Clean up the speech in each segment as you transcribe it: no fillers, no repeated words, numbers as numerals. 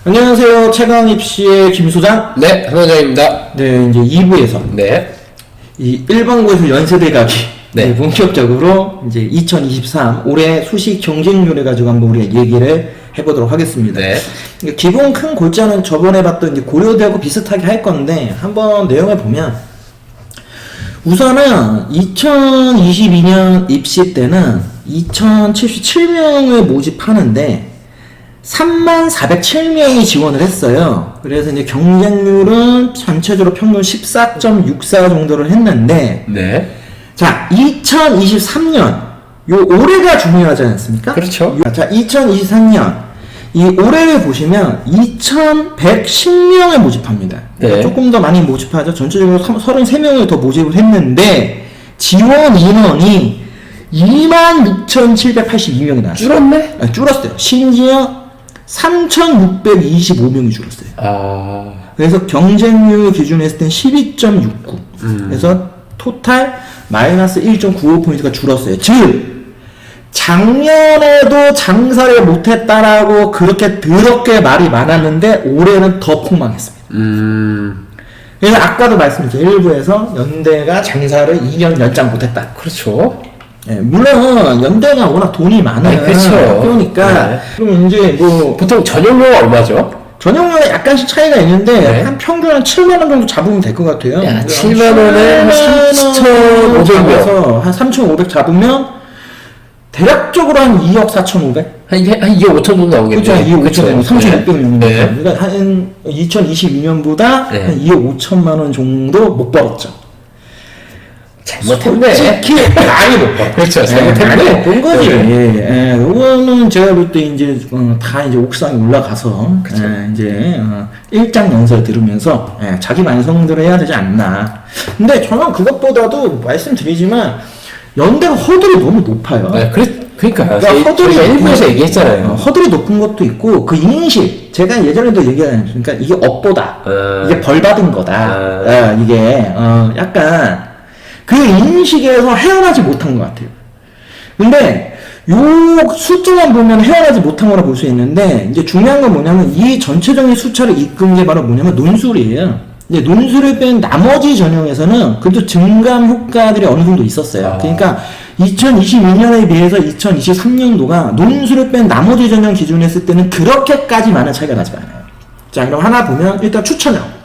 안녕하세요. 최강입시의 김 소장. 네, 한원장입니다. 네, 이제 2부에서 네. 이 일반고에서 연세대 가기 네. 본격적으로 이제 2023 올해 수시 경쟁률을 가지고 한번 우리가 얘기를 해보도록 하겠습니다. 네. 기본 큰 골자는 저번에 봤던 이제 고려대하고 비슷하게 할 건데 한번 내용을 보면 우선은 2022년 입시 때는 2077명을 모집하는데 3407명이 지원을 했어요. 그래서 이제 경쟁률은 전체적으로 평균 14.64 정도를 했는데, 네. 자, 2023년, 요 올해가 중요하지 않습니까? 그렇죠. 자, 2023년, 이 올해를 보시면 2110명을 모집합니다. 네. 조금 더 많이 모집하죠. 전체적으로 33명을 더 모집을 했는데, 지원 인원이 26,782명이 나왔어요. 줄었네? 아, 줄었어요. 심지어 3,625명이 줄었어요. 아. 그래서 경쟁률 기준으로 했을 땐 12.69. 그래서 토탈 마이너스 1.95포인트가 줄었어요. 즉, 작년에도 장사를 못했다라고 그렇게 더럽게 말이 많았는데 올해는 더 폭망했습니다. 그래서 아까도 말씀드렸죠. 일부에서 연대가 장사를 2년 연장 못했다. 그렇죠. 예, 물론 연대가 워낙 돈이 많아요. 그렇죠. 학교니까. 네. 그럼 이제 뭐 보통 전용료가 얼마죠? 전용료에 약간씩 차이가 있는데 네. 한 평균 한 7만 원 정도 잡으면 될 것 같아요. 야, 7만 원에 한 3,500 잡아서 한 3,500 잡으면 대략적으로 한 2억 4,500? 한 2억 5천 정도 나오겠네요. 그렇죠. 2억 5천 원, 3,600명. 네. 그러니까 한 2022년보다 네. 한 2억 5천만 원 정도 못 벌었죠. 잘못했네. 솔직히 많이 못 벌었죠. 그렇죠. 많이 잘못했네. 못 본 거지. 네. 예, 요거는 제가 볼 때 이제 다 이제 옥상에 올라가서 그쵸. 이제 일장 연설 들으면서 자기 반성들을 해야 되지 않나. 근데 저는 그것보다도 말씀드리지만 연대가 허들이 너무 높아요. 네, 그러니까 허들이 저희가 일부에서 높은- 얘기했잖아요. 허들이 높은 것도 있고 그 인식 제가 예전에도 얘기하니까 이게 업보다 이게 벌 받은 거다. 이게 약간 그 인식에서 헤어나지 못한 것 같아요. 근데 요 숫자만 보면 헤어나지 못한 거라 볼 수 있는데 이제 중요한 건 뭐냐면 이 전체적인 숫자를 이끈 게 바로 뭐냐면 논술이에요. 이제 논술을 뺀 나머지 전형에서는 그래도 증감 효과들이 어느 정도 있었어요. 그러니까 2022년에 비해서 2023년도가 논술을 뺀 나머지 전형 기준으로 했을 때는 그렇게까지 많은 차이가 나지 않아요. 자, 그럼 하나 보면 일단 추천형.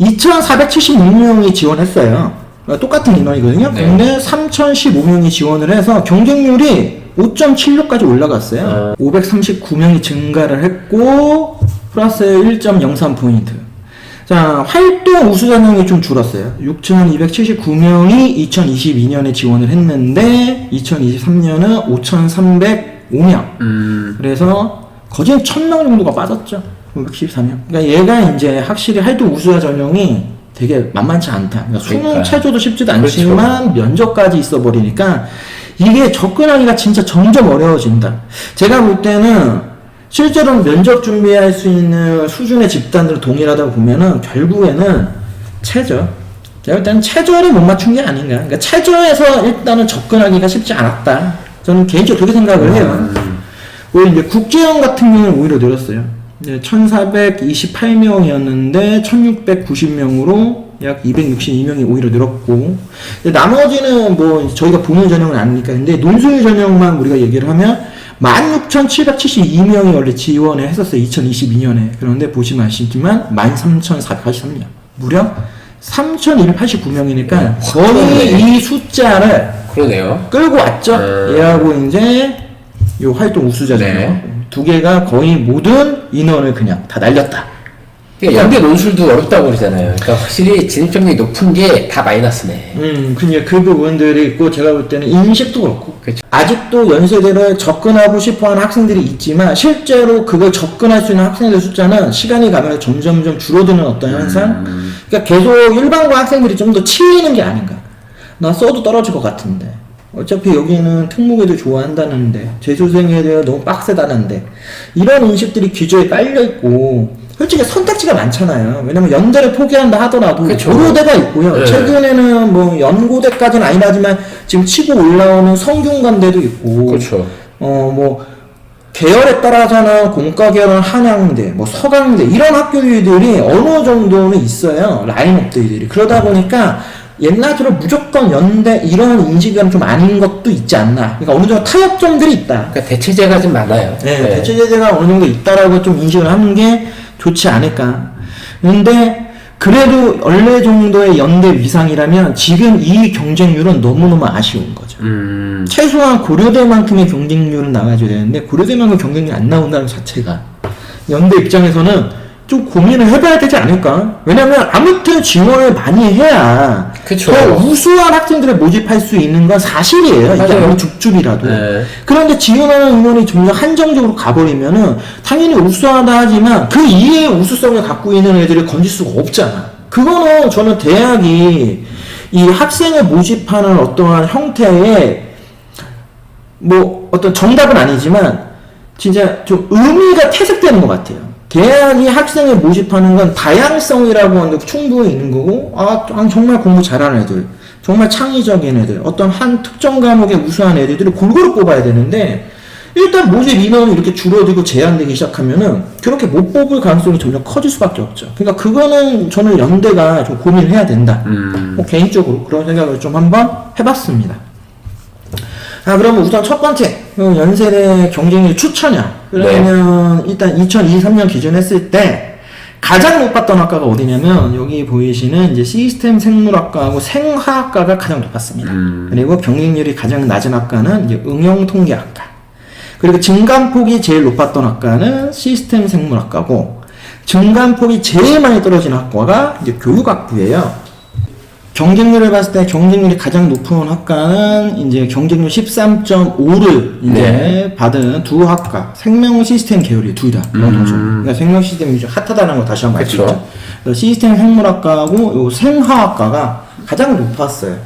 2,476명이 지원했어요. 똑같은 인원이거든요. 네. 근데 3,015명이 지원을 해서 경쟁률이 5.76까지 올라갔어요. 539명이 증가를 했고 플러스 1.03포인트. 자, 활동 우수 전형이 좀 줄었어요. 6,279명이 2022년에 지원을 했는데 2023년은 5,305명. 그래서 거진 1,000명 정도가 빠졌죠. 514명. 그러니까 얘가 이제 확실히 활동 우수자 전형이 되게 만만치 않다. 그러니까 수능 그러니까요. 체조도 쉽지도 그렇죠. 않지만 면접까지 있어 버리니까 이게 접근하기가 진짜 점점 어려워진다. 제가 볼 때는 실제로 면접 준비할 수 있는 수준의 집단들을 동일하다 보면은 결국에는 최저. 제가 볼 때는 최저를 못 맞춘 게 아닌가. 그러니까 최저에서 일단은 접근하기가 쉽지 않았다. 저는 개인적으로 그렇게 생각을 해요. 오히려 이제 국제형 같은 경우는 오히려 늘었어요. 1,428명이었는데 1,690명으로 약 262명이 오히려 늘었고 나머지는 뭐 저희가 보는 전형은 아니니까 근데 논술 전형만 우리가 얘기를 하면 16,772명이 원래 지원을 했었어요. 2022년에. 그런데 보시면 아시지만 13,483명. 무려 3,189명이니까 거의 이 숫자를 그러네요. 끌고 왔죠. 얘하고 이제 요 활동 우수자 전형. 네. 두 개가 거의 모든 인원을 그냥 다 날렸다. 그러니까 연대 논술도 어렵다고 그러잖아요. 그러니까 확실히 진입장벽이 높은 게 다 마이너스네. 그냥 그 부분들이 있고 제가 볼 때는 인식도 그렇고 그렇죠. 아직도 연세대를 접근하고 싶어하는 학생들이 있지만 실제로 그걸 접근할 수 있는 학생들 숫자는 시간이 가면 점점점 줄어드는 어떤 현상. 그러니까 계속 일반고 학생들이 좀 더 치이는 게 아닌가. 나 써도 떨어질 것 같은데. 어차피 여기는 특목애들 좋아한다는데 재수생에 대해 너무 빡세다는데 이런 인식들이 기저에 깔려있고 솔직히 선택지가 많잖아요. 왜냐면 연대를 포기한다 하더라도 그쵸. 고려대가 있고요. 네. 최근에는 뭐 연고대까지는 아니지만 지금 치고 올라오는 성균관대도 있고 그렇죠. 뭐 계열에 따라서는 공과 계열은 한양대, 뭐 서강대 이런 학교들이 어느 정도는 있어요. 라인업들이. 그러다 보니까 옛날처럼 무조건 연대 이런 인식은 좀 아닌 것도 있지 않나. 그러니까 어느 정도 타협점들이 있다. 그러니까 대체제가 좀 많아요. 네, 대체제재가 어느 정도 있다라고 좀 인식을 하는 게 좋지 않을까. 근데 그래도 원래 정도의 연대 위상이라면 지금 이 경쟁률은 너무너무 아쉬운 거죠. 최소한 고려대만큼의 경쟁률은 나가줘야 되는데 고려대만큼 경쟁률이 안 나온다는 자체가 연대 입장에서는 좀 고민을 해봐야 되지 않을까? 왜냐면 아무튼 지원을 많이 해야 그쵸. 더 우수한 학생들을 모집할 수 있는 건 사실이에요. 이게 맞아요. 아무리 줍줍이라도. 네. 그런데 지원하는 인원이 점점 한정적으로 가버리면은 당연히 우수하다 하지만 그 이외의 우수성을 갖고 있는 애들을 건질 수가 없잖아. 그거는 저는 대학이 이 학생을 모집하는 어떠한 형태의 뭐 어떤 정답은 아니지만 진짜 좀 의미가 퇴색되는 것 같아요. 대학이 학생을 모집하는 건 다양성이라고 하는 게 충분히 있는 거고, 정말 공부 잘하는 애들, 정말 창의적인 애들, 어떤 한 특정 과목에 우수한 애들을 골고루 뽑아야 되는데, 일단 모집 인원이 이렇게 줄어들고 제한되기 시작하면은, 그렇게 못 뽑을 가능성이 점점 커질 수밖에 없죠. 그러니까 그거는 저는 연대가 좀 고민을 해야 된다. 뭐 개인적으로 그런 생각을 좀 한번 해봤습니다. 그러면 우선 첫 번째, 연세대 경쟁률 추천이야. 그러면 일단 2023년 기준 했을 때 가장 높았던 학과가 어디냐면 여기 보이시는 이제 시스템 생물학과하고 생화학과가 가장 높았습니다. 그리고 경쟁률이 가장 낮은 학과는 이제 응용통계학과. 그리고 증감폭이 제일 높았던 학과는 시스템 생물학과고 증감폭이 제일 많이 떨어진 학과가 이제 교육학부예요. 경쟁률을 봤을 때 경쟁률이 가장 높은 학과는 이제 경쟁률 13.5를 이제 받은 두 학과 생명 시스템 계열이 둘 다. 그러니까 생명 시스템이 좀 핫하다는 거 다시 한번 알 수 있죠. 그래서 시스템 생물학과하고 요 생화학과가 가장 높았어요.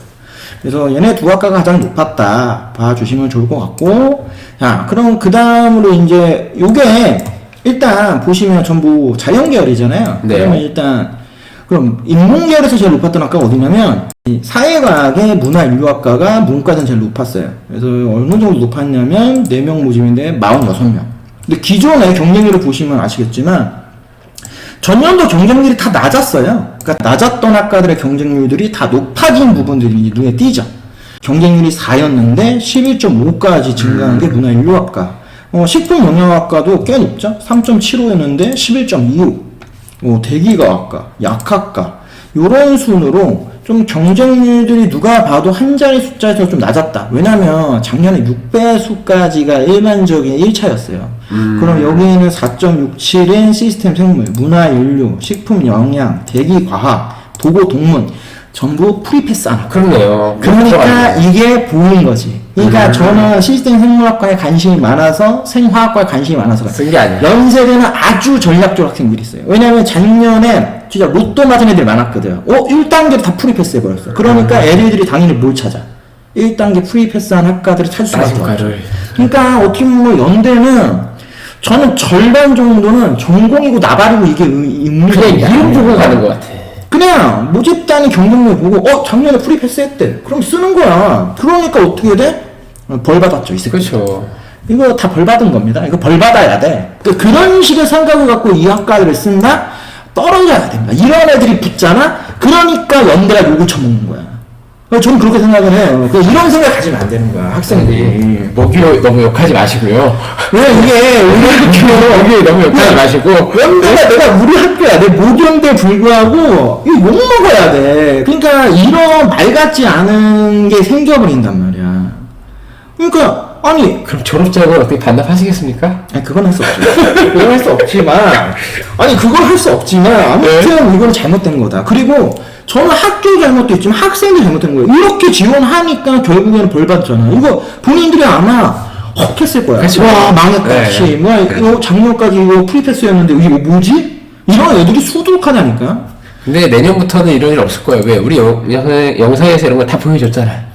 그래서 얘네 두 학과가 가장 높았다 봐주시면 좋을 것 같고, 자 그럼 그 다음으로 이제 요게 일단 보시면 전부 자연 계열이잖아요. 네. 그러면 일단 그럼 인문계열에서 제일 높았던 학과가 어디냐면 이 사회과학의 문화인류학과가 문과는 제일 높았어요. 그래서 어느 정도 높았냐면 4명 모집인데 46명. 근데 기존의 경쟁률을 보시면 아시겠지만 전년도 경쟁률이 다 낮았어요. 그러니까 낮았던 학과들의 경쟁률들이 다 높아진 부분들이 눈에 띄죠. 경쟁률이 4였는데 11.5까지 증가한 게 문화인류학과. 식품영양학과도 꽤 높죠. 3.75였는데 11.25. 대기과학과, 약학과 요런 순으로 좀 경쟁률들이 누가 봐도 한 자리 숫자에서 좀 낮았다. 왜냐면 작년에 6배수까지가 일반적인 1차였어요. 그럼 여기에는 4.67인 시스템 생물, 문화인류, 식품영양, 대기과학, 도고동문 전부 프리패스한 학과. 그렇네요. 그러니까 이게 보인 거지. 그러니까 저는 시스템 생물학과에 관심이 많아서 생화학과에 관심이 많아서 쓴 게 아니야. 연세대는 아주 전략적 학생들이 있어요. 왜냐면 작년에 진짜 로또 맞은 애들이 많았거든. 1단계로 다 프리패스 해버렸어. 그러니까 애들이 당연히 뭘 찾아? 1단계 프리패스한 학과들을 찾을 수밖에 없죠. 그러니까 어떻게 보면 연대는 저는 절반 정도는 전공이고 나발이고 이게 의미가 그냥 이름 보고 가는 것 같아. 그냥 모집단이 경쟁률 보고 작년에 프리패스 했대. 그럼 쓰는 거야. 그러니까 어떻게 돼? 벌 받았죠, 이 새끼. 그렇죠. 이거 다 벌 받은 겁니다. 이거 벌 받아야 돼. 그런 식의 생각을 갖고 이 학과를 쓴다? 떨어져야 됩니다. 이런 애들이 붙잖아? 그러니까 연대가 욕을 쳐먹는 거야. 저는 그렇게 생각을 해요. 이런 생각 가지면 안 되는 거야, 학생들이. 먹이로 너무 욕하지 마시고요. 왜 이게 먹이로 너무 욕하지 마시고. 연대가 내가 우리 학교야. 내 모경대에 불구하고 이거 욕 먹어야 돼. 그러니까 이런 말 같지 않은 게 생겨버린단 말이야. 그러니까 아니 그럼 졸업장을 어떻게 반납하시겠습니까? 아니 그건 할 수 없죠. 그건 할 수 없지만 아니 그건 할 수 없지만 아무튼 이건 잘못된 거다. 그리고 저는 학교 잘못도 있지만 학생도 잘못된 거예요. 이렇게 지원하니까 결국에는 벌 받잖아. 이거 본인들이 아마 헉했을 거야. 그쵸. 와 망했다. 네. 씨. 뭐야 이거 작년까지 이거 프리패스였는데 이거 뭐지? 이런 애들이 수두룩하다니까. 근데 내년부터는 이런 일 없을 거예요. 왜? 우리 영상에서 이런 거 다 보여줬잖아.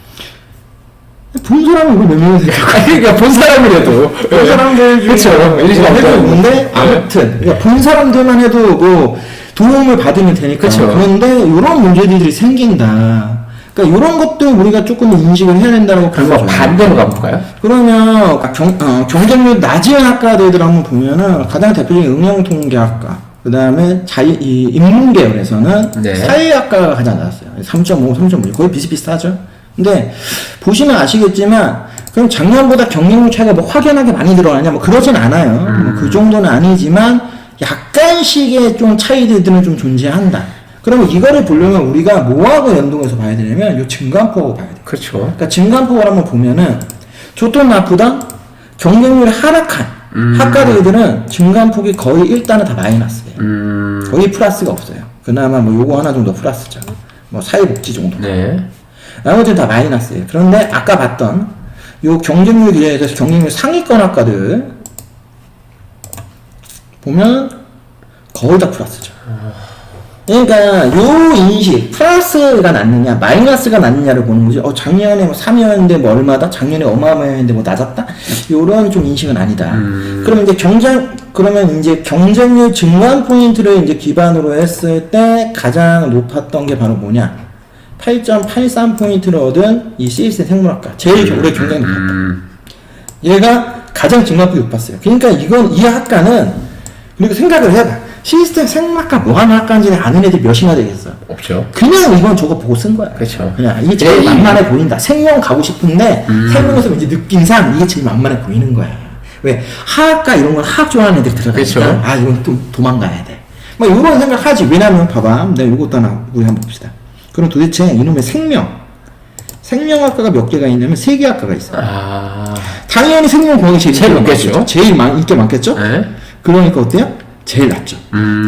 본 사람은 이걸 몇 명이 생각해? 그러니까 본 사람이라도. 본 사람들 그쵸. 이러지 해도 말고. 있는데 아무튼 그러니까 본 사람들만 해도 뭐 도움을 받으면 되니까. 그쵸. 그런데 이런 문제들이 생긴다. 그러니까 이런 것도 우리가 조금 인식을 해야 된다고 그럼 보여져요. 반대로 가볼까요? 그러면 경쟁률 낮은 학과들 한번 보면은 가장 대표적인 응용통계학과, 그 다음에 인문계열에서는 네. 사회학과가 가장 낮았어요. 3.5, 3.5 거의 비슷비슷하죠. 근데 보시면 아시겠지만 그럼 작년보다 경쟁률 차이가 뭐 확연하게 많이 들어가냐 뭐 그러진 않아요. 뭐그 정도는 아니지만 약간씩의 좀 차이들은 좀 존재한다. 그러면 이거를 보려면 우리가 뭐하고 연동해서 봐야 되냐면 요 증감폭을 봐야 돼요. 그렇죠. 그러니까 증감폭을 한번 보면은 좋든 나쁘든 경쟁률이 하락한 학과들은 증감폭이 거의 일단은 다 마이너스예요. 거의 플러스가 없어요. 그나마 뭐 요거 하나 정도 플러스죠. 뭐 사회복지 정도. 네. 나머지는 다 마이너스예요. 그런데 아까 봤던 요 경쟁률 기준에서 경쟁률 상위권 학과들 보면 거의 다 플러스죠. 그러니까 요 인식, 플러스가 낫느냐 마이너스가 낫느냐를 보는 거죠. 작년에 뭐 3이었는데 뭐 얼마다? 작년에 어마어마했는데 뭐 낮았다? 요런 좀 인식은 아니다. 그러면 이제 경쟁률 증감 포인트를 이제 기반으로 했을 때 가장 높았던 게 바로 뭐냐? 8.83포인트를 얻은 이 시스템 생물학과. 제일 올해 경쟁이 높았다. 얘가 가장 증감폭이 높았어요. 그러니까 이 학과는 그리고 생각을 해봐. 시스템 생물학과 뭐 하는 학과인지 아는 애들이 몇이나 되겠어? 없죠. 그냥 이건 저거 보고 쓴 거야. 그렇죠. 그냥 이게 제일 만만해 보인다. 생명 가고 싶은데 생명에서 왠지 느낌상 이게 제일 만만해 보이는 거야. 왜? 화학과 이런 건 화학 좋아하는 애들이 들어가니까 그렇죠. 아 이건 좀 도망가야 돼. 막 이런 생각하지. 왜냐면 봐봐. 내가 이것도 하나 우리 한번 봅시다. 그럼 도대체 이놈의 생명학과가 몇 개가 있냐면 3개 학과가 있어요. 당연히 생명공학이 제일 높겠죠. 제일 인기 많겠죠? 네. 그러니까 어때요? 제일 낫죠.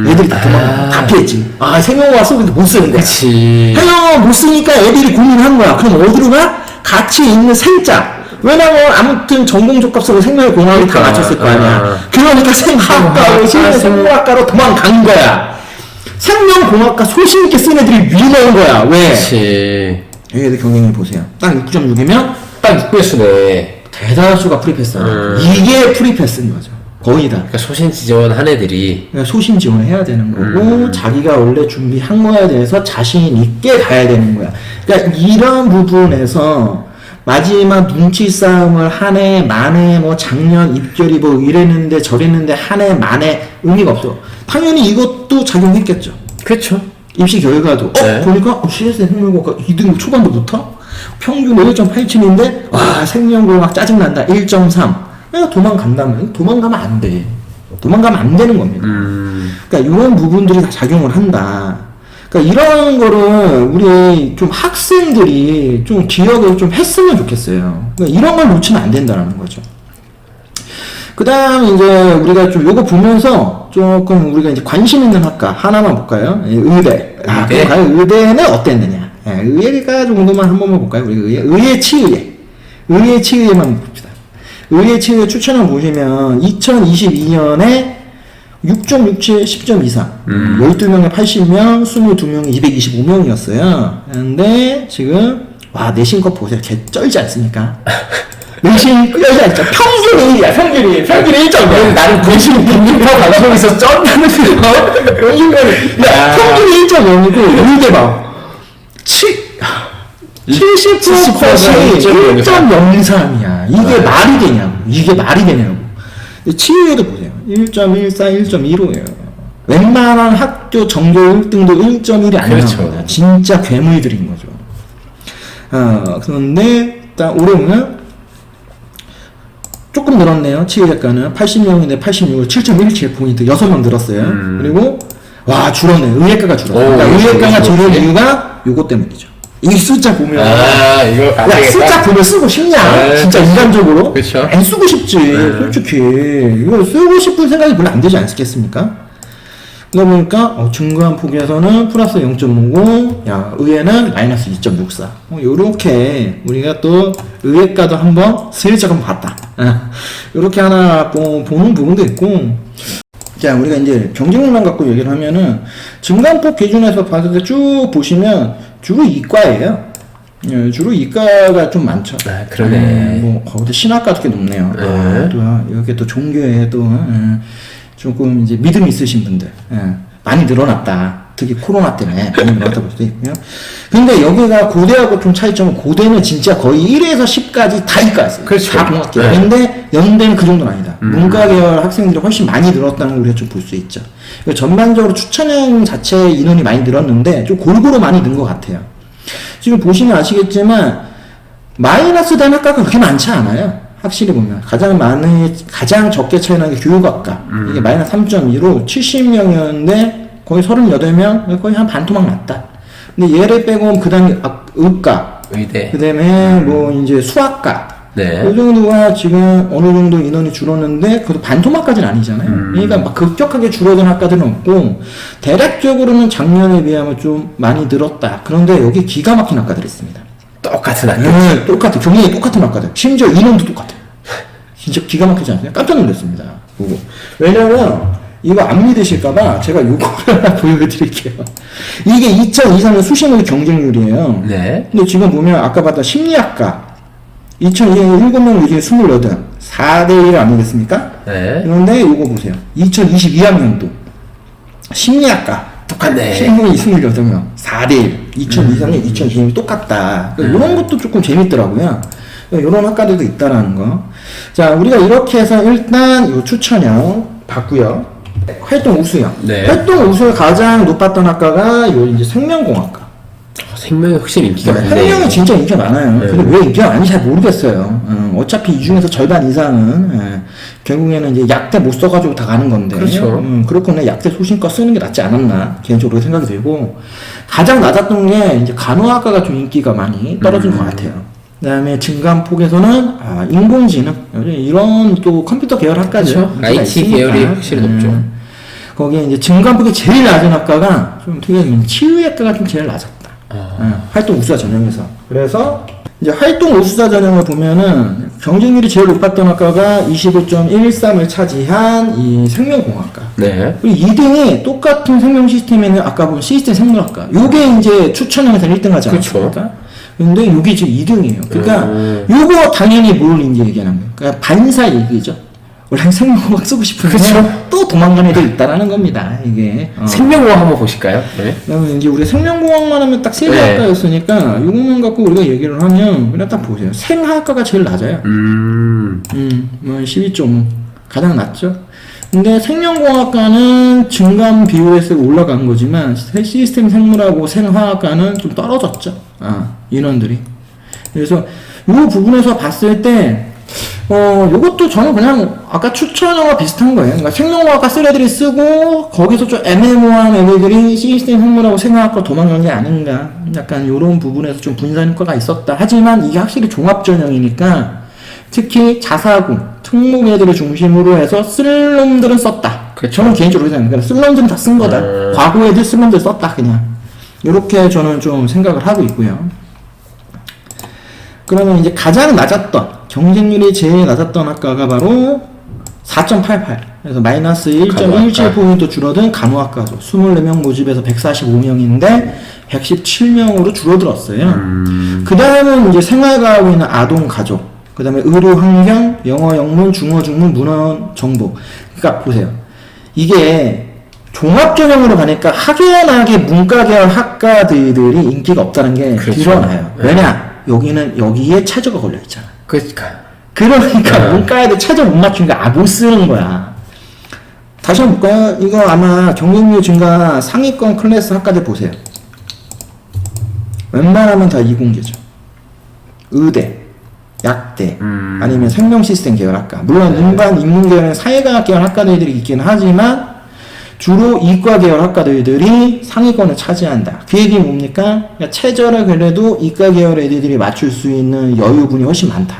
애들이 다 도망가. 다 피했지. 생명공학 쓰는데 못 쓰는데. 그치. 생명공학 못 쓰니까 애들이 고민한 거야. 그럼 어디로 가? 같이 있는 생자. 왜냐면 아무튼 전공적합성으로 생명공학을 다 맞췄을 거 아니야. 그러니까 생학과로 생명학과로 도망간 거야. 생명공학과 소신 있게 쓴 애들이 위너인 거야. 왜? 그치. 얘들 경쟁률 보세요. 딱 6.6이면 딱 6배수네. 대다수가 프리패스. 이게 프리패스인 거죠. 거의 다. 그러니까 소신 지원한 애들이. 그러니까 소신 지원을 해야 되는 거고 자기가 원래 준비한 거에 대해서 자신 있게 가야 되는 거야. 그러니까 이런 부분에서 마지막 눈치 싸움을 한 해 만에 뭐 작년 입결이 뭐 이랬는데 저랬는데 한 해 만에 의미가 없어. 당연히 이것도 작용했겠죠. 그렇죠. 입시 결과도 네. 보니까 CS 생명공학 2등 초반도 붙어? 평균 1.87인데 와 생명공학 짜증난다 1.3. 내가 도망간다면 도망가면 안 돼. 도망가면 안 되는 겁니다. 그러니까 이런 부분들이 다 작용을 한다. 그러니까 이런 거를 우리 좀 학생들이 좀 기억을 좀 했으면 좋겠어요. 그러니까 이런 걸 놓치면 안 된다는 거죠. 그 다음 이제 우리가 좀 요거 보면서 조금 우리가 이제 관심 있는 학과 하나만 볼까요? 의대. 의대? 그럼 의대는 어땠느냐? 의예가 정도만 한 번만 볼까요? 우리 의예 치의예. 의예 치의예만 봅시다. 의예 치의예 추천을 보시면 2022년에 6.67, 10점 이상. 12명에 80명, 22명에 225명이었어요. 근데 지금 와 내신컷 보세요. 개 쩔지 않습니까? 내신 쩔지 않죠. 평균이 1이야. 평균이 1.0. 나는 내신 국민파 방송에서 쩐다는 평균이 1.0이고 의대 봐. 70%컷이 1.03이야. 이게 말이 되냐고. 치유에도 보세요. 1.14, 1.15예요. 웬만한 학교 전교 1등도 1.1이 안 그렇죠. 나옵니다. 진짜 괴물들인 거죠. 그런데 일단 올해는 조금 늘었네요. 치유작가는 80명인데 86을 7.17포인트 6명 늘었어요. 그리고 와 줄었네. 의예과가 줄었어요. 그러니까 의예과가 줄은 이유가 요거 때문이죠. 이 숫자 보면 이거 안 야 되겠다. 숫자 보면 쓰고 싶냐? 네, 진짜 인간적으로 그쵸. 안 쓰고 싶지. 솔직히 이거 쓰고 싶은 생각이 별로 안 되지 않겠습니까? 그러다 보니까 증가한 폭에서는 플러스 0.5고 의예는 마이너스 2.64. 요렇게 우리가 또 의예과도 한번 슬쩍 한번 봤다. 요렇게 하나 보는 부분도 있고. 자, 우리가 이제 경쟁률만 갖고 얘기를 하면은 증감폭 기준에서 봤을 때 쭉 보시면 주로 이과예요. 주로 이과가 좀 많죠. 그러네. 뭐 거기도 신학과도 꽤 높네요. 또 이렇게 또 종교에 또 조금 이제 믿음 있으신 분들 많이 늘어났다. 특히 코로나 때문에 많이 늘어났다고 볼 수도 있고요. 근데 여기가 고대하고 좀 차이점은 고대는 진짜 거의 1에서 10까지 다 이과였어요. 그렇죠. 다 공학계열. 네. 근데 연대는 그 정도는 아니다. 문과계열 학생들이 훨씬 많이 늘었다는 걸 우리가 좀 볼 수 있죠. 전반적으로 추천형 자체 인원이 많이 늘었는데 좀 골고루 많이 는 것 같아요. 지금 보시면 아시겠지만 마이너스 된 학과가 그렇게 많지 않아요. 확실히 보면 가장 적게 차이나는 게 교육학과. 이게 마이너스 3.2로 70명이었는데 거의 38명, 거의 한 반토막 났다. 근데 얘를 빼고 그다음에 의과, 의대, 그다음에 뭐 이제 수학과. 네. 이 정도가 지금 어느 정도 인원이 줄었는데 그것도 반토막까지는 아니잖아요. 그러니까 막 급격하게 줄어든 학과들은 없고 대략적으로는 작년에 비하면 좀 많이 늘었다. 그런데 여기 기가 막힌 학과들이 있습니다. 똑같은 학교. 네, 똑같아. 경영이 똑같은 학과들. 심지어 인원도 똑같아. 진짜 기가 막히지 않아요? 깜짝 놀랐습니다. 보고. 왜냐면 이거 안 믿으실까봐 제가 요거를 하나 보여드릴게요. 이게 2023년 수시물 경쟁률이에요. 네. 근데 지금 보면 아까 봤던 심리학과 2002년 7명 중에 28, 4대1 아니겠습니까? 네. 그런데 요거 보세요. 2022학년도 심리학과 똑같네. 신분이 28명, 4대1, 2023년, 2022년 똑같다. 이런 것도 조금 재밌더라고요. 이런 학과들도 있다라는 거. 자, 우리가 이렇게 해서 일단 요 추천형 봤고요. 활동 우수형. 네. 활동 우수에 가장 높았던 학과가 요 이제 생명공학과. 생명이 확실히 인기가 많네. 생명이 진짜 인기가 많아요. 네. 근데 왜 인기가 많은지 잘 모르겠어요. 어차피 이 중에서 절반 이상은 결국에는 이제 약대 못 써가지고 다 가는 건데. 그렇죠. 그렇구나. 약대 소신과 쓰는 게 낫지 않았나 개인적으로 생각이 들고 가장 낮았던 게 이제 간호학과가 좀 인기가 많이 떨어진 것 같아요. 그다음에 증감폭에서는 인공지능 이런 또 컴퓨터 계열 학과들 그렇죠. IT 있으니까. 계열이 확실히 높죠. 거기에 이제 증감폭이 제일 낮은 학과가 좀 특이한 치유학과가 좀 제일 낮았다. 활동 우수자 전형에서. 그래서 이제 활동 우수자 전형을 보면은 경쟁률이 제일 높았던 학과가 25.13을 차지한 이 생명공학과. 네. 그리고 2등이 똑같은 생명 시스템에는 아까 본 시스템 생물학과. 요게 이제 추천형에서 1등 하지 그렇죠. 않습니까? 근데 요게 지금 2등이에요. 그러니까 요거 당연히 뭘 이제 얘기하는 거예요. 그러니까 반사 얘기죠. 원래 생명공학 쓰고 싶은데 그렇죠. 또 도망가는 애들 있다라는 겁니다. 이게. 생명공학 한번 보실까요? 네. 그러면 이제 우리 생명공학만 하면 딱 세 개 네. 학과였으니까 이것만 갖고 우리가 얘기를 하면 그냥 딱 보세요. 생화학과가 제일 낮아요. 뭐 12.5 가장 낮죠. 근데 생명공학과는 증감 비율에서 올라간 거지만 시스템 생물하고 생화학과는 좀 떨어졌죠. 인원들이. 그래서 이 부분에서 봤을 때 요것도 저는 그냥 아까 추천형과 비슷한 거예요. 그러니까 생명과학과 쓸 애들이 쓰고 거기서 좀 애매모호한 애들이 시스템 생물하고 생화학과 도망간 게 아닌가. 약간 요런 부분에서 좀 분산효과가 있었다. 하지만 이게 확실히 종합전형이니까 특히 자사고, 특목 애들을 중심으로 해서 쓸 놈들은 썼다. 그렇죠. 저는 개인적으로 생각합니다. 쓸 놈들은 다 쓴 거다. 과거 애들 쓸 놈들 썼다 그냥. 요렇게 저는 좀 생각을 하고 있고요. 그러면 이제 가장 낮았던 경쟁률이 제일 낮았던 학과가 바로 4.88. 그래서 마이너스 1.17포인트 줄어든 간호학과죠. 24명 모집에서 145명인데 117명으로 줄어들었어요. 그 다음은 이제 생활과하고 있는 아동 가족. 그 다음에 의료 환경, 영어 영문, 중어 중문, 문헌 정보. 그러니까 보세요. 이게 종합전형으로 가니까 확연하게 문과 계열 학과들이 인기가 없다는 게 그렇죠. 드러나요. 네. 왜냐? 여기에 차저가 걸려 있잖아. 그러니까 네. 문과 애들 차저 못 맞추니까 못 쓰는 거야. 다시 한번 볼까요? 이거 아마 경쟁률 증가 상위권 클래스 학과들 보세요. 웬만하면 다 이공계죠. 의대, 약대, 아니면 생명 시스템 계열 학과. 물론 일반 인문 계열은 사회과학 계열 학과들이 있긴 하지만 주로 이과 계열 학과들이 상위권을 차지한다. 그 얘기 뭡니까? 그러니까 최저를 그래도 이과 계열 애들이 맞출 수 있는 여유분이 훨씬 많다.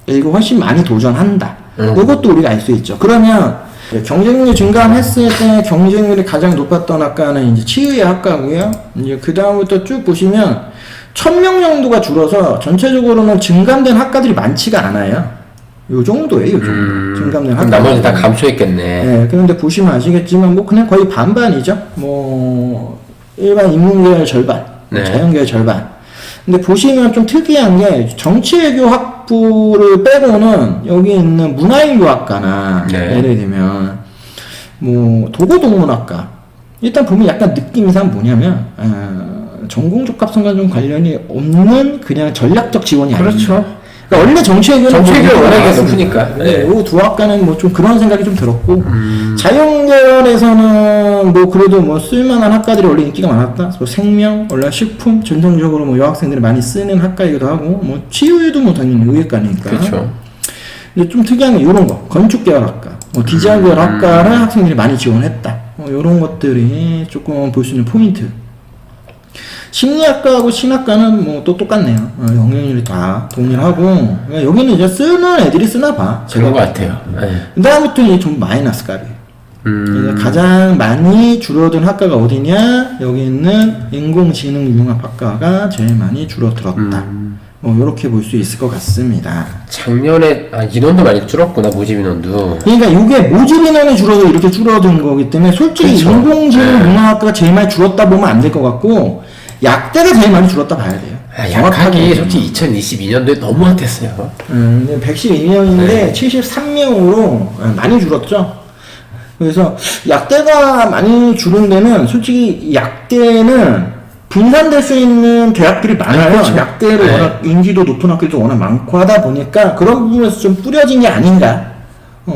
그리고 훨씬 많이 도전한다. 이것도 우리가 알 수 있죠. 그러면 경쟁률 증감했을 때 경쟁률이 가장 높았던 학과는 이제 치유의 학과고요. 이제 그 다음부터 쭉 보시면 1000명 정도가 줄어서 전체적으로는 증감된 학과들이 많지가 않아요. 요 정도예요, 요 정도. 증감된 학과. 나머지 다 감소했겠네. 네, 그런데 보시면 아시겠지만 뭐 그냥 거의 반반이죠. 뭐 일반 인문계열 절반, 네. 자연계열 절반. 근데 보시면 좀 특이한 게 정치외교 학부를 빼고는 여기 있는 문화인류학과나 네. 예를 들면 뭐 도고동문학과 일단 보면 약간 느낌이상 뭐냐면 전공 적합성과 좀 관련이 없는 그냥 전략적 지원이 아니에요. 그렇죠. 그러니까 원래 정치외교는 정치외교가 뭐 워낙에 나왔으니까. 높으니까. 네. 네. 요 두 학과는 뭐 좀 그런 생각이 좀 들었고 자연계열에서는 뭐 그래도 뭐 쓸만한 학과들이 원래 인기가 많았다. 뭐 생명, 원래 식품, 전통적으로 뭐 여학생들이 많이 쓰는 학과이기도 하고 뭐 치유에도 뭐 당연히 의예과니까. 그렇죠. 근데 좀 특이한 게 이런 거, 건축계열 학과, 뭐 디자인 계열 학과를 학생들이 많이 지원했다. 이런 것들이 조금 볼 수 있는 포인트. 심리학과하고 신학과는 뭐 또 똑같네요. 영향률이 다 동일하고 그러니까 여기는 이제 쓰는 애들이 쓰나 봐. 그런 것 같아요. 네. 그 다음부터 이제 좀 마이너스 값이에요. 가장 많이 줄어든 학과가 어디냐? 여기 있는 인공지능융합학과가 제일 많이 줄어들었다. 이렇게 볼 수 있을 것 같습니다. 작년에 인원도 많이 줄었구나, 모집 인원도. 그러니까 이게 모집 인원이 줄어도 이렇게 줄어든 거기 때문에 솔직히 그렇죠. 인공지능융합학과가 제일 많이 줄었다 보면 안 될 것 같고 약대가 제일 많이 줄었다 봐야 돼요. 약하기 솔직히 2022년도에 너무 핫했어요. 112명인데 네. 73명으로 많이 줄었죠. 그래서 약대가 많이 줄은 데는 솔직히 약대는 분산될 수 있는 대학들이 많아요. 그렇죠. 약대로 네. 워낙 인지도 높은 학교도 워낙 많고 하다 보니까 그런 부분에서 좀 뿌려진 게 아닌가.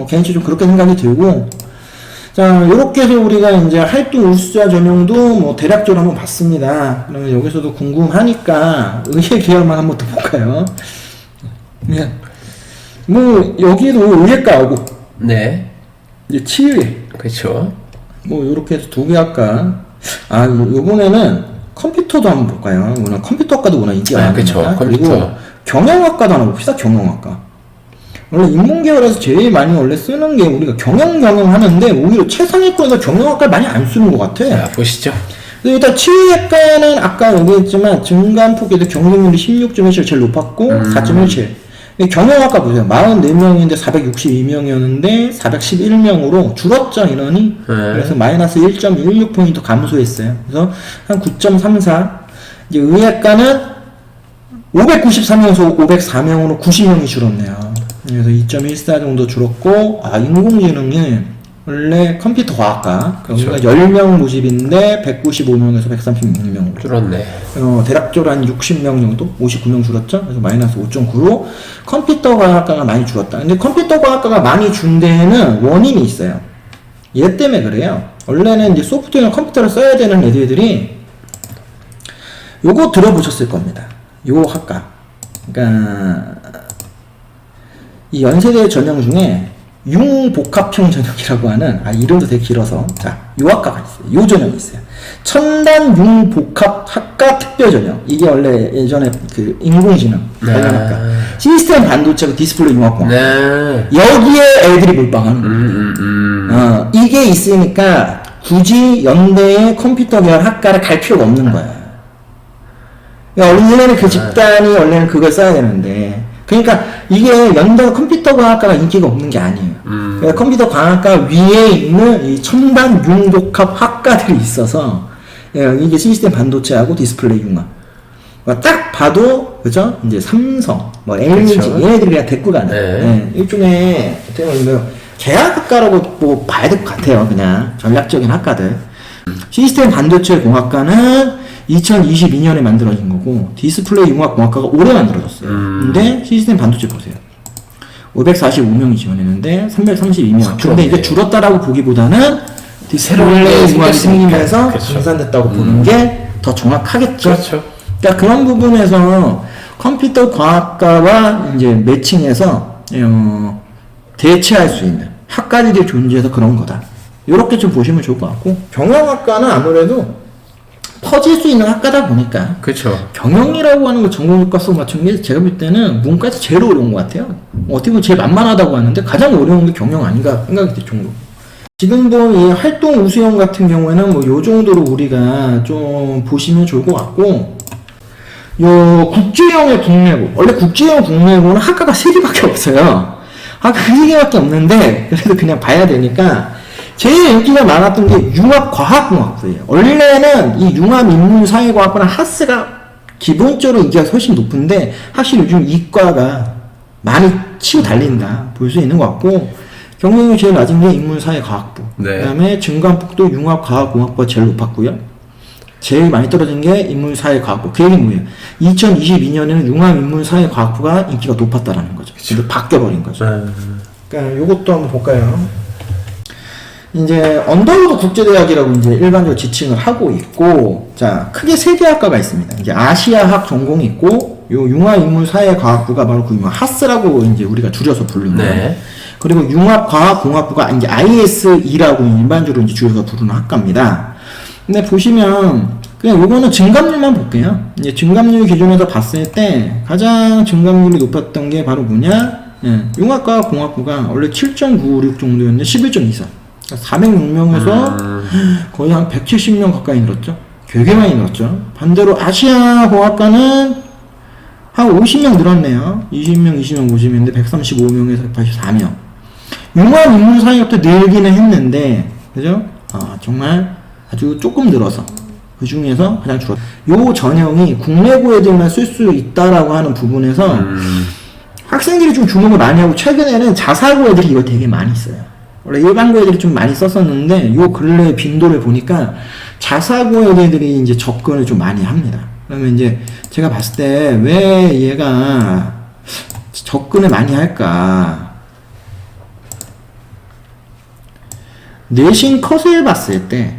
개인적으로 좀 그렇게 생각이 들고. 자, 요렇게 해서 우리가 이제 활동 우수자 전형도 뭐 대략적으로 한번 봤습니다. 그러면 여기서도 궁금하니까 의예 계열만 한번 더 볼까요? 네. 뭐, 여기도 의예과하고, 네. 이제 치유예. 그렇죠. 뭐, 요렇게 해서 두 개 할까. 요번에는 컴퓨터도 한번 볼까요? 워낙 컴퓨터학과도 워낙 인기가 많으니까. 그쵸, 컴퓨터. 그리고 경영학과도 하나 봅시다, 경영학과. 원래 인문계열에서 제일 많이 원래 쓰는 게 우리가 경영 하는데 오히려 최상위권에서 경영학과를 많이 안 쓰는 것 같아. 자, 보시죠. 일단 치유학과는 아까 얘기했지만 증감폭에도 경쟁률이 16.17 제일 높았고 4.17. 경영학과 보세요. 44명인데 462명이었는데 411명으로 줄었죠 인원이. 그래서 마이너스 1.16포인트 감소했어요. 그래서 한 9.34. 이제 의학과는 593명에서 504명으로 90명이 줄었네요. 그래서 2.14 정도 줄었고, 인공지능이 원래 컴퓨터 과학과, 그쵸. 여기가 10명 모집인데 195명에서 136명으로. 줄었네. 대략적으로 한 60명 정도? 59명 줄었죠? 그래서 마이너스 5.9로 컴퓨터 과학과가 많이 줄었다. 근데 컴퓨터 과학과가 많이 준 데에는 원인이 있어요. 얘 때문에 그래요. 원래는 이제 소프트웨어나 컴퓨터를 써야 되는 애들이 요거 들어보셨을 겁니다. 요 학과. 그러니까 이 연세대 전형 중에 융복합형 전형이라고 하는 이름도 되게 길어서 요 학과가 있어요. 요 전형이 있어요. 첨단 융복합 학과 특별 전형. 이게 원래 예전에 그 인공지능 관련 학과. 시스템 반도체고 디스플레이 융합공학. 네. 여기에 애들이 몰빵하는 거예요. 이게 있으니까 굳이 연대의 컴퓨터 계열 학과를 갈 필요가 없는 거야. 그러니까 원래는 그 집단이 원래는 그걸 써야 되는데. 그러니까 이게 연대 컴퓨터 과학과가 인기가 없는 게 아니에요. 그러니까 컴퓨터 과학과 위에 있는 이 첨단 융복합 학과들이 있어서 이게 시스템 반도체하고 디스플레이 융합. 딱 봐도 그죠? 이제 삼성, 뭐 LG 그렇죠. 얘네들이 그냥 데리고 가는. 네. 일종의 어떻게 보면 계약학과라고 뭐 봐야 될 것 같아요. 그냥 전략적인 학과들. 시스템 반도체 공학과는 2022년에 만들어진 거고 디스플레이 융합 공학과가 올해 만들어졌어요. 근데 시스템 반도체 보세요. 545명이 지원했는데 332명. 근데 이제 줄었다라고 보기보다는 디스플레이 융합이 생기면서 그렇죠. 분산됐다고 보는 게 더 정확하겠죠. 그렇죠. 그러니까 그런 부분에서 컴퓨터 과학과와 이제 매칭해서 대체할 수 있는 학과들이 존재해서 그런 거다. 이렇게 좀 보시면 좋을 것 같고 경영학과는 아무래도 퍼질 수 있는 학과다 보니까 그렇죠. 경영이라고 하는 거 전공교과서 맞추는 게 제가 볼 때는 문과에서 제일 어려운 것 같아요. 어떻게 보면 제일 만만하다고 하는데 가장 어려운 게 경영 아닌가 생각이 들 정도. 지금도 이 활동 우수형 같은 경우에는 뭐 요 정도로 우리가 좀 보시면 좋을 것 같고 요 국제형의 국내고 원래 국제형 국내고는 학과가 3개밖에 없어요. 학과 3개밖에 없는데 그래도 그냥 봐야 되니까 제일 인기가 많았던 게 융합과학공학부예요. 원래는 이 융합인문사회과학부는 하스가 기본적으로 인기가 훨씬 높은데 확실히 요즘 이과가 많이 치고 달린다 볼 수 있는 것 같고 경쟁률이 제일 낮은 게 인문사회과학부. 네. 그다음에 증강폭도 융합과학공학부가 제일 높았고요. 제일 많이 떨어진 게 인문사회과학부. 그 얘기는 뭐예요? 2022년에는 융합인문사회과학부가 인기가 높았다라는 거죠. 근데 바뀌어버린 거죠. 그러니까 요것도 한번 볼까요? 이제 언더우드 국제대학이라고 이제 일반적으로 지칭을 하고 있고, 자 크게 세 개 학과가 있습니다. 이제 아시아학 전공이 있고, 요 융합인문사회과학부가 바로 그 유명 하스라고 이제 우리가 줄여서 부르는. 네. 그리고 융합과학공학부가 이제 ISE라고 일반적으로 이제 줄여서 부르는 학과입니다. 근데 보시면 그냥 요거는 증감률만 볼게요. 이제 증감률 기준에서 봤을 때 가장 증감률이 높았던 게 바로 뭐냐? 융합과학공학부가 원래 7.956 정도였는데 11.24. 406명에서 거의 한 170명 가까이 늘었죠. 되게 많이 늘었죠. 반대로 아시아공학과는 한 50명 늘었네요. 20명, 50인데 135명에서 184명. 융합인문사회학도 늘기는 했는데, 그죠? 정말 아주 조금 늘어서 그 중에서 가장 줄었다. 요 전형이 국내고 애들만 쓸 수 있다라고 하는 부분에서 학생들이 좀 주목을 많이 하고, 최근에는 자사고 애들이 이거 되게 많이 써요. 원래 일반고 애들이 좀 많이 썼었는데 요 근래 빈도를 보니까 자사고 애들이 이제 접근을 좀 많이 합니다. 그러면 이제 제가 봤을 때 왜 얘가 접근을 많이 할까? 내신 컷을 봤을 때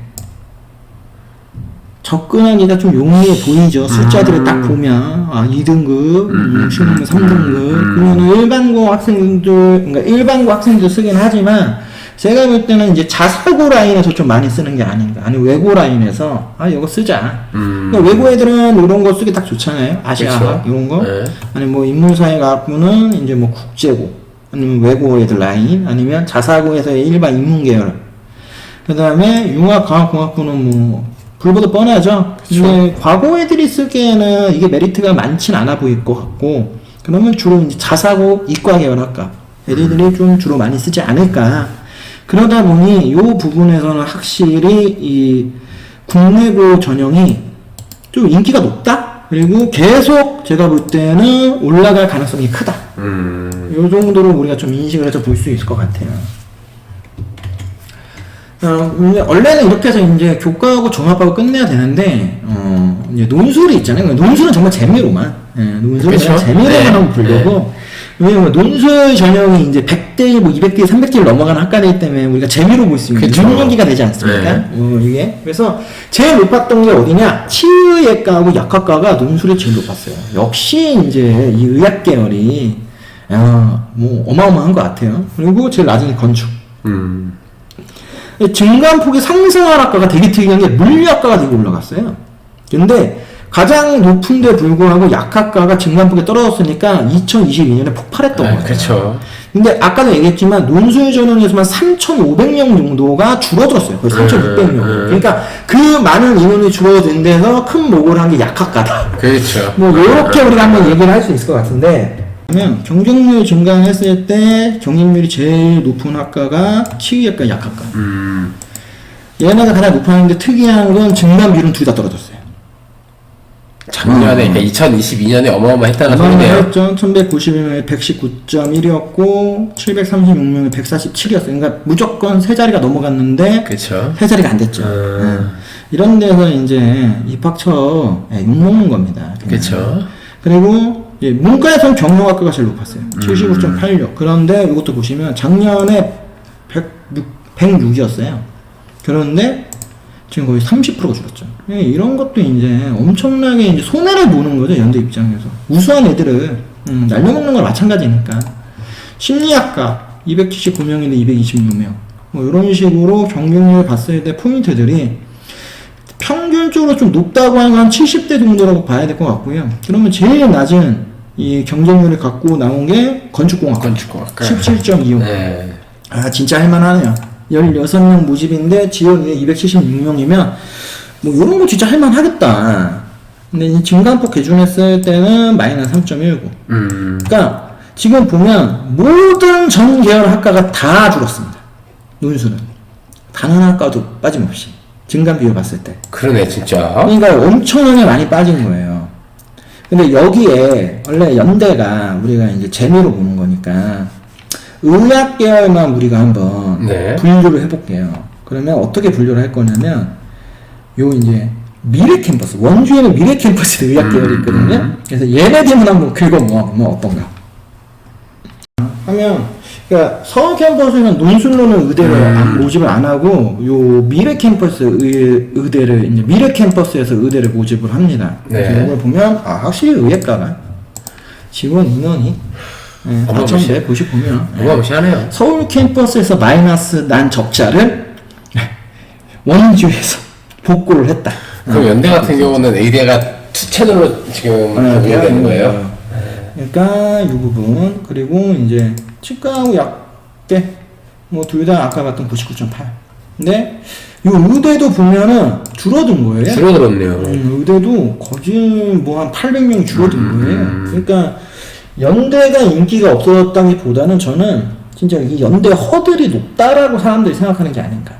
접근하기가 좀 용이해 보이죠. 숫자들을 딱 보면 2등급, 신문 3등급. 그러면 일반고 학생들, 그러니까 일반고 학생들 쓰긴 하지만 제가 볼 때는 이제 자사고 라인에서 좀 많이 쓰는 게 아닌가. 아니 외고 라인에서 이거 쓰자. 그러니까 외고 애들은 이런 거 쓰기 딱 좋잖아요. 아시아학 이런 거. 네. 아니 뭐 인문사회학부는 이제 뭐 국제고, 아니면 외고 애들 라인, 아니면 자사고에서의 일반 인문 계열. 그다음에 융합과학공학부는 뭐 불보듯 뻔하죠. 근데 과고 애들이 쓰기에는 이게 메리트가 많진 않아 보일 것 같고, 그러면 주로 이제 자사고 이과 계열 학과 애들이 좀 주로 많이 쓰지 않을까. 그러다 보니 요 부분에서는 확실히 이 국내고 전형이 좀 인기가 높다? 그리고 계속 제가 볼 때는 올라갈 가능성이 크다. 요 정도로 우리가 좀 인식을 해서 볼 수 있을 것 같아요. 원래는 이렇게 해서 이제 교과하고 종합하고 끝내야 되는데, 이제 논술이 있잖아요. 논술은 정말 재미로만, 논술은 그냥 재미로만 한번 보려고. 왜냐면 논술 전형이 이제 100대, 뭐 200대, 300대를 넘어가는 학과이기 때문에 우리가 재미로 볼 수 있는 능력이가 되지 않습니까? 이게. 그래서 제일 높았던 게 어디냐? 치의학과하고 약학과가 논술이 제일 높았어요. 역시 이제 이 의학 계열이, 뭐 어마어마한 것 같아요. 그리고 제일 낮은 게 건축. 증감폭이 상승한 학과가 되게 특이한 게 물리학과가 되게 올라갔어요. 근데 가장 높은데 불구하고 약학과가 증감폭이 떨어졌으니까 2022년에 폭발했던 거예요. 그렇죠. 근데 아까도 얘기했지만 논술 전형에서만 3,500명 정도가 줄어들었어요. 거의 3,600명. 그러니까 그 많은 인원이 줄어든 데서 큰 목을 한 게 약학과다. 그렇죠. 뭐 이렇게 우리가 한번 얘기를 할 수 있을 것 같은데, 그러면 경쟁률 증강했을 때 경쟁률이 제일 높은 학과가 치의학과, 약학과. 얘네가 가장 높았는데 특이한 건 증감 비율은 둘 다 떨어졌어요. 작년에, 그러니까 2022년에 어마어마했다는 소리네요. 어마어마했죠. 1191명에 119.1이었고 736명에 147이었어요. 그러니까 무조건 세 자리가 넘어갔는데 그렇죠. 세 자리가 안 됐죠. 이런 데서 이제 입학처 욕먹는 겁니다. 그렇죠. 그리고 문과에서는 경영학과가 제일 높았어요. 75.86. 그런데 이것도 보시면 작년에 106이었어요. 그런데 지금 거의 30%가 줄었죠. 이런 것도 이제 엄청나게 이제 손해를 보는 거죠, 연대 입장에서. 우수한 애들을 날려먹는 건 마찬가지니까. 심리학과 279명인데 226명. 뭐 이런 식으로 경쟁률 봤을 때 포인트들이 평균적으로 좀 높다고 하면 한 70대 정도라고 봐야 될 것 같고요. 그러면 제일 낮은 이 경쟁률을 갖고 나온 게 건축공학과. 17.25. 네. 진짜 할만하네요. 16명 모집인데 지원이 276명이면 뭐 이런 거 진짜 할만하겠다. 근데 이 증감폭 기준했을 때는 마이너스 3.19. 그러니까 지금 보면 모든 전 계열 학과가 다 줄었습니다. 논술은 단 하나 학과도 빠짐없이 증감 비율 봤을 때. 그러네 진짜. 그러니까 엄청나게 많이 빠진 거예요. 근데 여기에 원래 연대가 우리가 이제 재미로 보는 거니까 의학 계열만 우리가 한번 네. 분류를 해볼게요. 그러면 어떻게 분류를 할 거냐면 요 이제 미래 캠퍼스, 원주에는 미래 캠퍼스 의학 계열이 있거든요. 그래서 얘네들만 한번 긁어모아보면 어떤가 하면, 그러니까 서울 캠퍼스는 논술로는 의대를 모집을 안 하고 요 미래 캠퍼스 의대를 이제 미래 캠퍼스에서 의대를 모집을 합니다. 그래서 네. 이걸 보면 확실히 의학과가 지원 인원이 4,190 보면 어마무시하네요. 서울 캠퍼스에서 마이너스 난 적자를 원주에서 복구를 했다. 그럼 연대 같은 경우는 의대가 투 채널로 지금 운영되는 거예요? 그러니까 이 부분, 그리고 이제 치과하고 약대 뭐 둘 다 아까 봤던 99.8. 근데 이 의대도 보면은 줄어든 거예요. 줄어들었네요. 의대도 거진 뭐 한 800명 줄어든 거예요. 그러니까 연대가 인기가 없어졌다기보다는 저는 진짜 이 연대 허들이 높다라고 사람들이 생각하는 게 아닌가.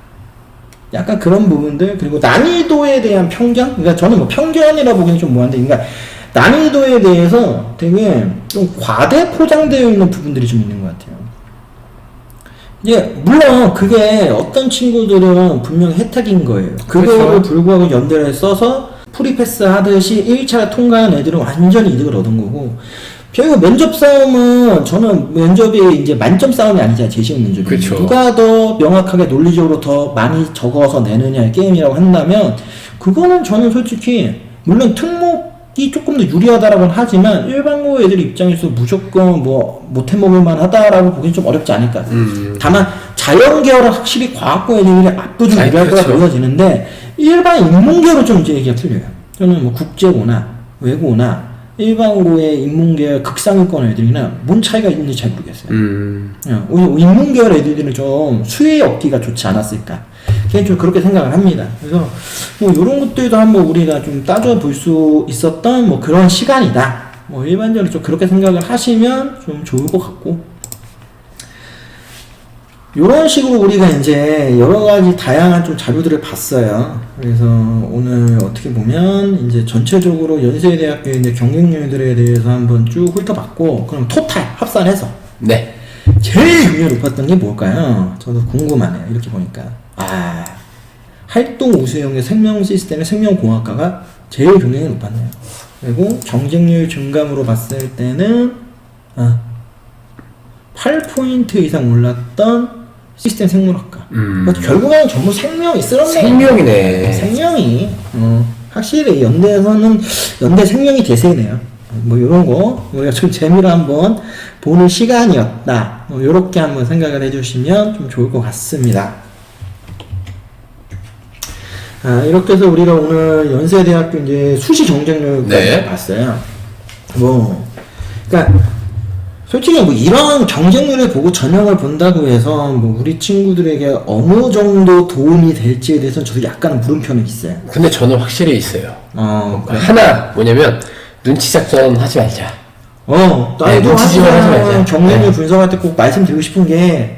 약간 그런 부분들, 그리고 난이도에 대한 편견? 그러니까 저는 뭐 편견이라 보기엔 좀 뭐한데, 그러니까 난이도에 대해서 되게 좀 과대 포장되어 있는 부분들이 좀 있는 것 같아요. 물론 그게 어떤 친구들은 분명히 혜택인 거예요. 그거를 불구하고 연대를 써서 프리패스 하듯이 1차 통과한 애들은 완전히 이득을 얻은 거고, 결국 면접 싸움은 저는 면접이 이제 만점 싸움이 아니잖아요. 재시험 면접이. 그쵸. 누가 더 명확하게 논리적으로 더 많이 적어서 내느냐의 게임이라고 한다면, 그거는 저는 솔직히 물론 특목이 조금 더 유리하다라고는 하지만 일반고 애들 입장에서 무조건 뭐 못해먹을만 하다라고 보기엔 좀 어렵지 않을까. 다만 자연 계열은 확실히 과학고 애들이 압도적으로 유리할 거라 보여지는데, 일반 인문계로 좀 이제 얘기가 틀려요. 저는 뭐 국제고나 외고나 일반고의 인문계열 극상위권 애들이나 뭔 차이가 있는지 잘 모르겠어요. 인문계열 애들은 좀 수혜 얻기가 좋지 않았을까. 그냥 좀 그렇게 생각을 합니다. 그래서 뭐 이런 것들도 한번 우리가 좀 따져볼 수 있었던 뭐 그런 시간이다. 뭐 일반적으로 좀 그렇게 생각을 하시면 좀 좋을 것 같고. 이런 식으로 우리가 이제 여러 가지 다양한 좀 자료들을 봤어요. 그래서 오늘 어떻게 보면 이제 전체적으로 연세대학교의 이제 경쟁률들에 대해서 한번 쭉 훑어봤고, 그럼 토탈 합산해서 네. 제일 경쟁이 높았던 게 뭘까요? 저도 궁금하네요. 이렇게 보니까 활동 우수형의 생명 시스템의 생명공학과가 제일 경쟁이 높았네요. 그리고 경쟁률 증감으로 봤을 때는 8포인트 이상 올랐던 시스템 생물학과. 그러니까 결국에는 전부 생명이 쓸었네요. 생명이네. 생명이 확실히 연대에서는 연대 생명이 대세네요. 뭐 이런 거 우리가 좀 재미로 한번 보는 시간이었다. 뭐 이렇게 한번 생각을 해주시면 좀 좋을 것 같습니다. 이렇게 해서 우리가 오늘 연세대학교 이제 수시 경쟁률까지 봤어요. 그러니까 솔직히 뭐 이런 경쟁률을 보고 전형을 본다고 해서 뭐 우리 친구들에게 어느 정도 도움이 될지에 대해서는 저도 약간 물음표는 있어요. 근데 저는 확실히 있어요. 그래. 하나 뭐냐면 눈치 작전 하지 말자. 나도 눈치 지원 하지 말자. 경쟁률 분석할 때 꼭 말씀드리고 싶은 게,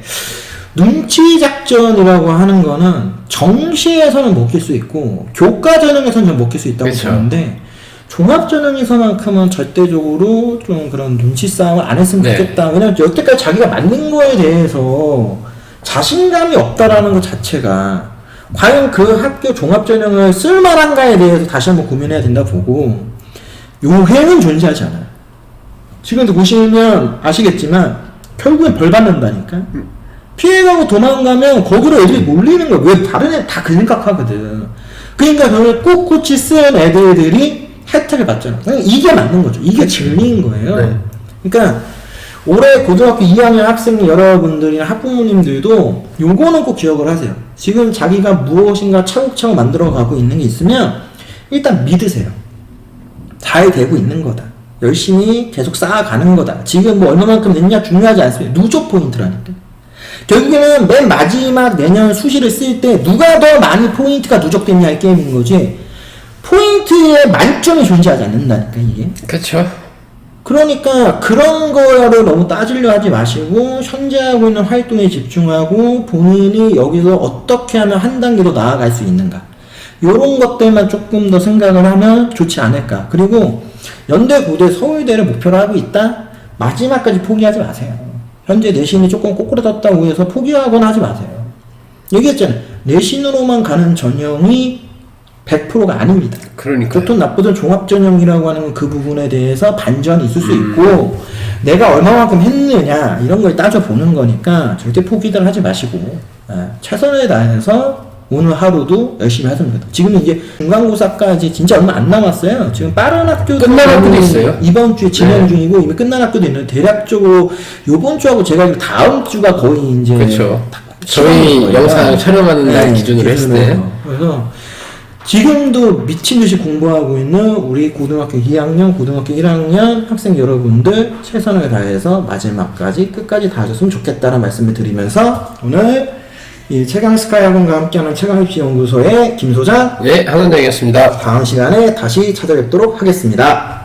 눈치 작전이라고 하는 거는 정시에서는 먹힐 수 있고 교과 전형에서는 좀 먹힐 수 있다고 보는데, 종합 전형에서만큼은 절대적으로 좀 그런 눈치 싸움을 안 했으면 좋겠다. 왜냐면 여태까지 자기가 만든 거에 대해서 자신감이 없다라는 것 자체가 과연 그 학교 종합 전형을 쓸만한가에 대해서 다시 한번 고민해야 된다 보고, 요행은 존재하지 않아요. 지금도 보시면 아시겠지만 결국엔 벌 받는다니까. 피해가고 도망가면 거기로 애들이 몰리는 거야. 왜 다른 애 다 그 생각하거든. 그러니까 그걸 꿋꿋이 쓴 애들이 혜택을 받잖아. 이게 맞는 거죠. 이게 진리인 거예요. 그러니까 올해 고등학교 2학년 학생 여러분들이나 학부모님들도 요거는 꼭 기억을 하세요. 지금 자기가 무엇인가 차곡차곡 만들어가고 있는 게 있으면 일단 믿으세요. 잘 되고 있는 거다. 열심히 계속 쌓아가는 거다. 지금 뭐 얼마만큼 냈냐 중요하지 않습니다. 누적 포인트라니까. 결국에는 맨 마지막 내년 수시를 쓸 때 누가 더 많이 포인트가 누적됐냐의 게임인 거지, 포인트에 만점이 존재하지 않는다니까 이게. 그렇죠. 그러니까 그런 거를 너무 따지려 하지 마시고 현재 하고 있는 활동에 집중하고 본인이 여기서 어떻게 하면 한 단계 더 나아갈 수 있는가, 요런 것들만 조금 더 생각을 하면 좋지 않을까. 그리고 연대, 고대, 서울대를 목표로 하고 있다? 마지막까지 포기하지 마세요. 현재 내신이 조금 꼬꾸라졌다고 해서 포기하거나 하지 마세요. 얘기했잖아요. 내신으로만 가는 전형이 100%가 아닙니다. 그러니까. 좋든 나쁘든 종합전형이라고 하는 그 부분에 대해서 반전이 있을 수 있고, 내가 얼마만큼 했느냐, 이런 걸 따져보는 거니까 절대 포기들 하지 마시고, 최선을 다해서 오늘 하루도 열심히 하시면 됩니다. 지금 이제 중간고사까지 진짜 얼마 안 남았어요. 지금 빠른 학교도 끝난 학교도 있어요. 이번 주에 진행 중이고, 이미 끝난 학교도 있는데, 대략적으로 요번 주하고 제가 알기로 다음 주가 거의 이제. 그렇죠. 다 저희 거니까. 영상 촬영하는 날 기준으로 했을 때. 그래서 지금도 미친 듯이 공부하고 있는 우리 고등학교 2학년, 고등학교 1학년 학생 여러분들 최선을 다해서 마지막까지 끝까지 다 하셨으면 좋겠다는 말씀을 드리면서 오늘 이 최강스카이 학원과 함께하는 최강입시연구소의 김 소장, 네, 학원장이었습니다. 다음 시간에 다시 찾아뵙도록 하겠습니다.